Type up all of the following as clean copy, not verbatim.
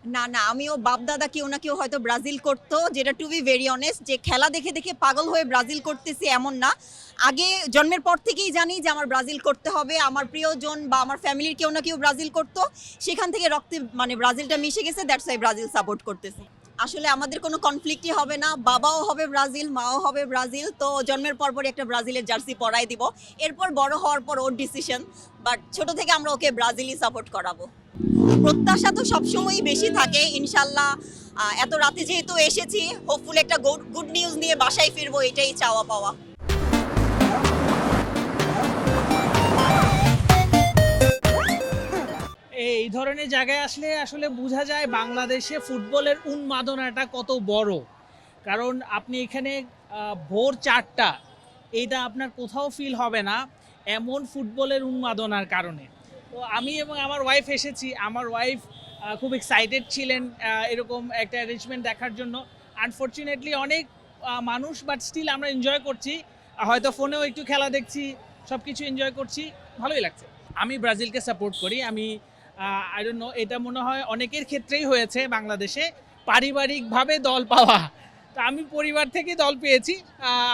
না না, আমিও বাপ দাদা কেউ না কেউ হয়তো ব্রাজিল করতো, যেটা টু বি ভেরি অনেস্ট যে খেলা দেখে দেখে পাগল হয়ে ব্রাজিল করতেছি এমন না। আগে জন্মের পর থেকেই জানি যে আমার ব্রাজিল করতে হবে, আমার প্রিয়জন বা আমার ফ্যামিলির কেউ না কেউ ব্রাজিল করতো, সেখান থেকে রক্তে মানে ব্রাজিলটা মিশে গেছে, দ্যাটস ওয়াই ব্রাজিল সাপোর্ট করতেছি। আসলে আমাদের কোনো কনফ্লিক্টই হবে না, বাবাও হবে ব্রাজিল, মাও হবে ব্রাজিল, তো জন্মের পরপরই একটা ব্রাজিলের জার্সি পরাই দিব। এরপর বড় হওয়ার পর ওর ডিসিশন, বাট ছোট থেকে আমরা ওকে ব্রাজিলই সাপোর্ট করাবো। প্রত্যাশা তো সবসময়ই বেশি থাকে ইনশাল্লাহ। এত রাতে যেহেতু এসেছি, হোপফুল একটা গুড নিউজ নিয়ে বাসায় ফিরবো, এটাই চাওয়া পাওয়া। এই ধরনের জায়গায় আসলে আসলে বোঝা যায় বাংলাদেশে ফুটবলের উন্মাদনাটা কত বড়। কারণ আপনি এখানে ভোর 4টা, এইটা আপনার কোথাও ফিল হবে না এমন ফুটবলের উন্মাদনার কারণে। তো আমি এবং আমার ওয়াইফ এসেছি, আমার ওয়াইফ খুব এক্সাইটেড ছিলেন এরকম একটা অ্যারেঞ্জমেন্ট দেখার জন্য। আনফর্চুনেটলি অনেক মানুষ, বাট স্টিল আমরা এনজয় করছি। হয়তো ফোনেও একটু খেলা দেখছি, সব কিছু এনজয় করছি, ভালোই লাগছে। আমি ব্রাজিলকে সাপোর্ট করি। আমি আই ডোন্ট নো, এটা মনে হয় অনেকের ক্ষেত্রেই হয়েছে বাংলাদেশে, পারিবারিকভাবে দল পাওয়া। তো আমি পরিবার থেকে দল পেয়েছি।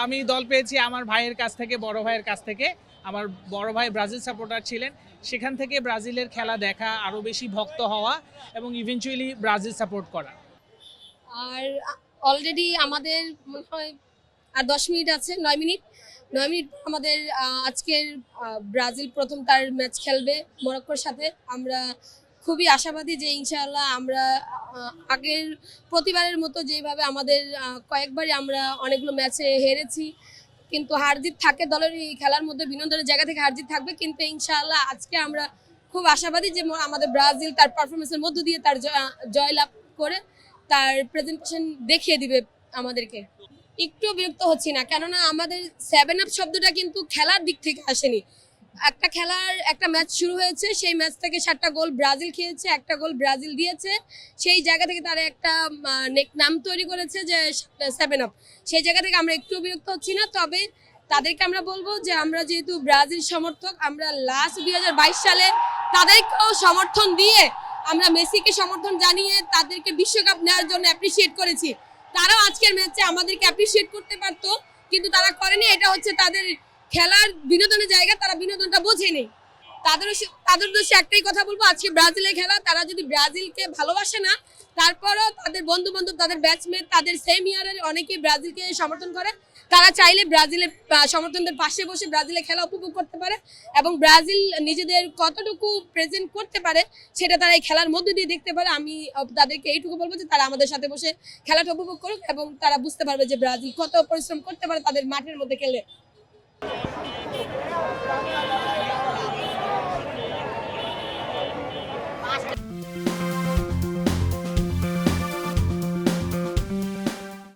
আমি দল পেয়েছি আমার ভাইয়ের কাছ থেকে, বড় ভাইয়ের কাছ থেকে। আমার বড় ভাই ব্রাজিল সাপোর্টার ছিলেন, সেখান থেকে ব্রাজিলের খেলা দেখা, আরও বেশি ভক্ত হওয়া এবং ইভেনচুয়ালি ব্রাজিল সাপোর্ট করা। আর অলরেডি আমাদের মনে হয় আর 10 মিনিট আছে, 9 মিনিট। 9 মিনিট আমাদের আজকের ব্রাজিল প্রথম তার ম্যাচ খেলবে মরক্কোর সাথে। আমরা খুবই আশাবাদী যে ইনশাআল্লাহ আমরা আগের প্রতিবারের মতো যেভাবে আমাদের কয়েকবারই আমরা অনেকগুলো ম্যাচে হেরেছি, কিন্তু হার জিত থাকে দলের, এই খেলার মধ্যে বিনোদনের জায়গা থেকে হার জিত থাকবে, কিন্তু ইনশাআল্লাহ আজকে আমরা খুব আশাবাদী যে আমাদের ব্রাজিল তার পারফরমেন্সের মধ্য দিয়ে তার জয়লাভ করে তার প্রেজেন্টেশন দেখিয়ে দিবে আমাদেরকে। একটু বিরক্ত হচ্ছি না, কেননা আমাদের 7 আপ শব্দটা কিন্তু খেলার দিক থেকে আসেনি। একটা ম্যাচ শুরু হয়েছে, সেই ম্যাচ থেকে 7টা গোল ব্রাজিল খেয়েছে, একটা গোল ব্রাজিল দিয়েছে। সেই জায়গা থেকে তারা একটা নাম তৈরি করেছে যে 7 আপ। সেই জায়গা থেকে আমরা একটু বিরক্ত হচ্ছি না। তবে তাদেরকে আমরা বলবো যে আমরা যেহেতু ব্রাজিল সমর্থক, আমরা লাস্ট 2022 সালে তাদেরকেও সমর্থন দিয়ে, আমরা মেসিকে সমর্থন জানিয়ে তাদেরকে বিশ্বকাপ নেওয়ার জন্য অ্যাপ্রিসিয়েট করেছি। তারাও আজকের ম্যাচে আমাদেরকে অ্যাপ্রিসিয়েট করতে পারতো, কিন্তু তারা করেনি। এটা হচ্ছে তাদের খেলার বিনোদনের জায়গা, তারা বিনোদনটা বোঝেনি। তাদের দোষে একটাই কথা বলবো, আজকে ব্রাজিলের খেলা, তারা যদি ব্রাজিলকে ভালোবাসে না, তারপরও তাদের বন্ধু বান্ধব, তাদের ব্যাচমেট, তাদের সেম ইয়ারের অনেকেই ব্রাজিলকে সমর্থন করে, তারা চাইলে ব্রাজিলের সমর্থনদের পাশে বসে ব্রাজিলের খেলা উপভোগ করতে পারে, এবং ব্রাজিল নিজেদের কতটুকু প্রেজেন্ট করতে পারে সেটা তারা এই খেলার মধ্যে দিয়ে দেখতে পারে। আমি তাদেরকে এইটুকু বলবো যে তারা আমাদের সাথে বসে খেলাটা উপভোগ করুক, এবং তারা বুঝতে পারবে যে ব্রাজিল কত পরিশ্রম করতে পারে তাদের মাঠের মধ্যে খেলে।